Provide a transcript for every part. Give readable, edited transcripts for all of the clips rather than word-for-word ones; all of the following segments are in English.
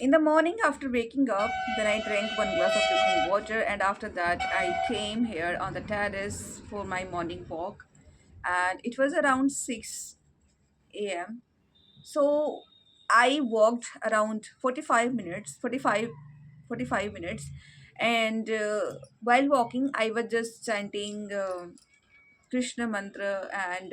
In the morning after waking up, then I drank one glass of drinking water, and after that, I came here on the terrace for my morning walk, and it was around 6 a.m. So I walked around 45 minutes, and while walking, I was just chanting Krishna mantra and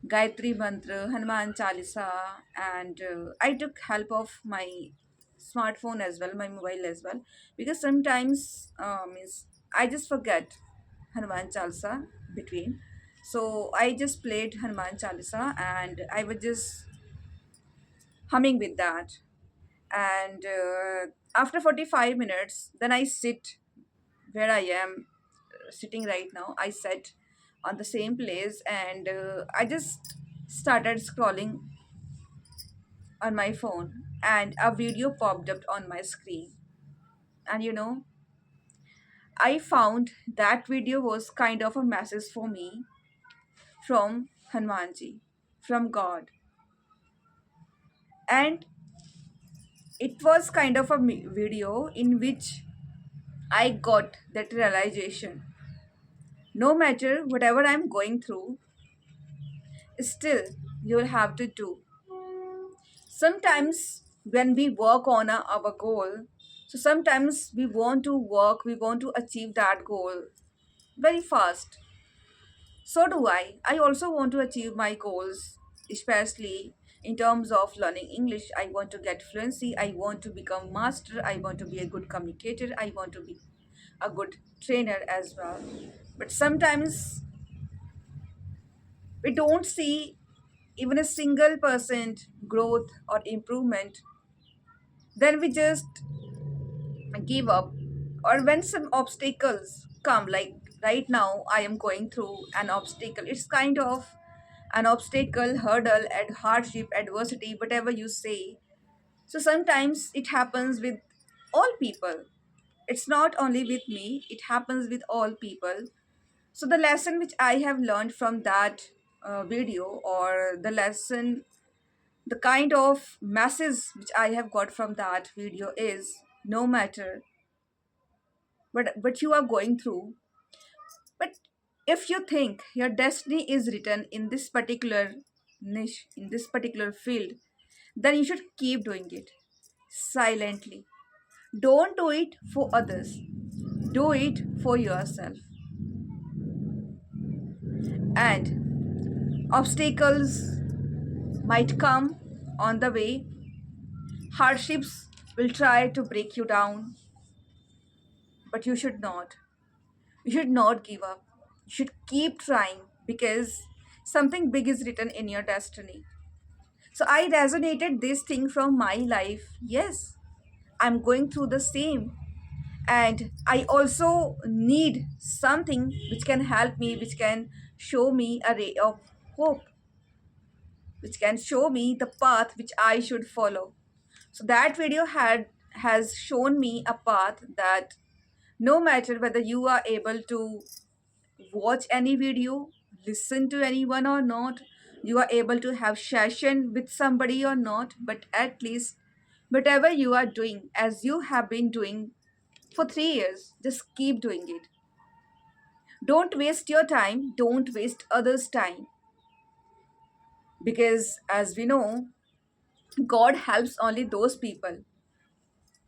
Gayatri mantra, Hanuman Chalisa, and I took help of my smartphone as well, my mobile as well, because sometimes means I just forget Hanuman Chalisa between. So I just played Hanuman Chalisa and I was just humming with that. And after 45 minutes, then I sit where I am sitting right now. I sat on the same place and I just started scrolling on my phone and a video popped up on my screen. And I found that video was kind of a message for me from Hanumanji, from God. And it was kind of a video in which I got that realization. No matter whatever I'm going through, still you'll have to do. Sometimes when we work on our goal, so sometimes we want to work, we want to achieve that goal very fast. So do I also want to achieve my goals, especially in terms of learning English. I want to get fluency, I want to become master, I want to be a good communicator, I want to be a good trainer as well. But sometimes we don't see even a single percent growth or improvement, then we just give up. Or when some obstacles come, like right now I am going through an obstacle, it's kind of an obstacle, hurdle, and hardship, adversity, whatever you say. So sometimes it happens with all people, it's not only with me, it happens with all people. So the lesson which I have learned from that video, or the lesson, the kind of message which I have got from that video is, no matter what you are going through, but if you think your destiny is written in this particular niche, in this particular field, then you should keep doing it silently. Don't do it for others, do it for yourself. And obstacles might come on the way, hardships will try to break you down, but you should not. You should not give up. You should keep trying, because something big is written in your destiny. So I resonated this thing from my life. Yes, I'm going through the same. And I also need something which can help me, which can show me a ray of hope, which can show me the path which I should follow. So that video has shown me a path that no matter whether you are able to watch any video, listen to anyone or not, you are able to have session with somebody or not, but at least whatever you are doing, as you have been doing for 3 years, just keep doing it. Don't waste your time, don't waste others' time, because as we know, God helps only those people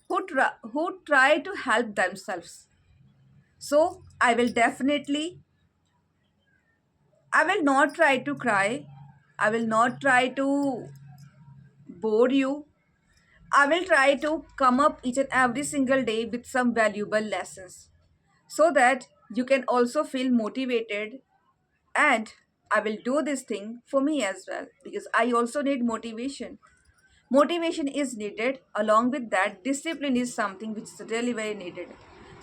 who try to help themselves. So I will not try to cry. I will not try to bore you. I will try to come up each and every single day with some valuable lessons, so that you can also feel motivated. And I will do this thing for me as well, because I also need motivation. Motivation is needed. Along with that, discipline is something which is really very needed.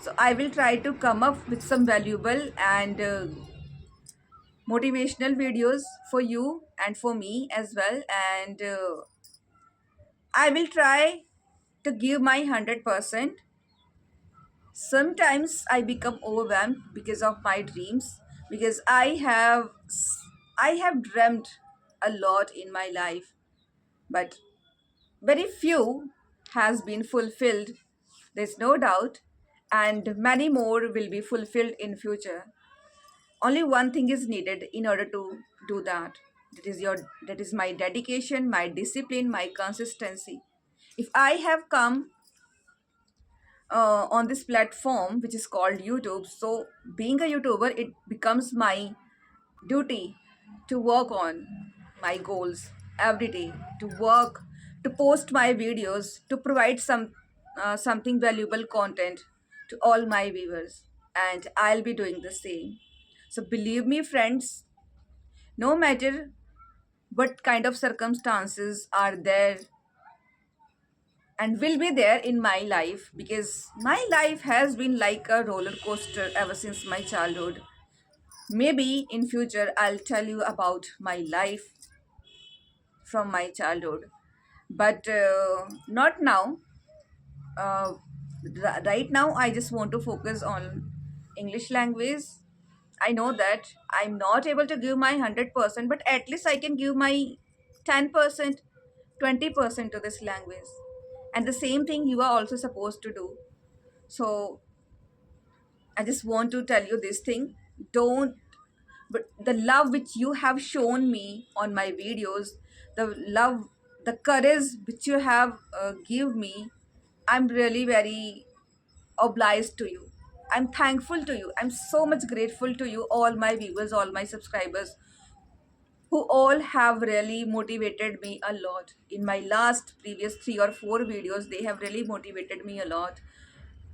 So I will try to come up with some valuable and motivational videos for you and for me as well. And I will try to give my 100%. Sometimes I become overwhelmed because of my dreams, because I have dreamt a lot in my life, but very few. has been fulfilled, there's no doubt, and many more will be fulfilled in future. Only one thing is needed in order to do that. That is my dedication, my discipline, my consistency. If I have come on this platform which is called YouTube, so being a YouTuber, it becomes my duty to work on my goals every day, to work, to post my videos, to provide something valuable content to all my viewers, and I'll be doing the same. So believe me, friends, no matter what kind of circumstances are there and will be there in my life, because my life has been like a roller coaster ever since my childhood. Maybe in future I'll tell you about my life from my childhood, but not now. uh, right now I just want to focus on English language. I know that I'm not able to give my 100%, but at least I can give my 10%, 20% to this language. And the same thing you are also supposed to do. So I just want to tell you this thing. Don't, but the love which you have shown me on my videos, the love, the courage which you have give me, I'm really very obliged to you. I'm thankful to you. I'm so much grateful to you, all my viewers, all my subscribers, who all have really motivated me a lot. In my last previous 3 or 4 videos, they have really motivated me a lot,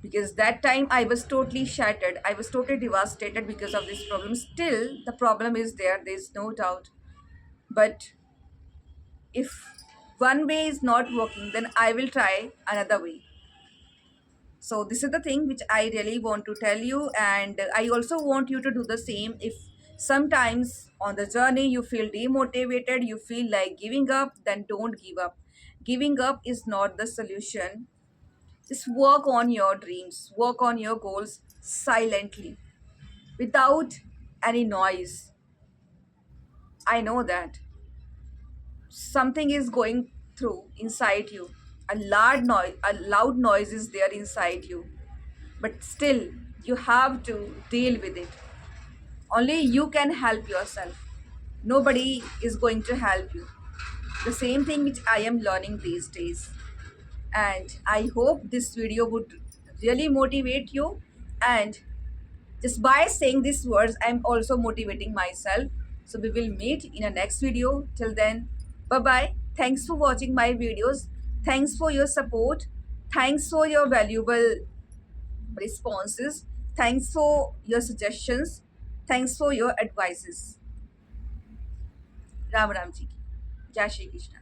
because that time I was totally shattered. I was totally devastated because of this problem. Still, the problem is there, there's no doubt. But if one way is not working, then I will try another way. So this is the thing which I really want to tell you, and I also want you to do the same. If sometimes on the journey you feel demotivated, you feel like giving up, then don't give up. Giving up is not the solution. Just work on your dreams, work on your goals silently, without any noise. I know that something is going through inside you. A loud noise is there inside you, but still you have to deal with it. Only you can help yourself. Nobody is going to help you. The same thing which I am learning these days. And I hope this video would really motivate you. And just by saying these words, I'm also motivating myself. So we will meet in a next video. Till then, bye bye. Thanks for watching my videos. Thanks for your support. Thanks for your valuable responses. Thanks for your suggestions. Thanks for your advices. Ram Ram Ji ki. Jai Shri Krishna.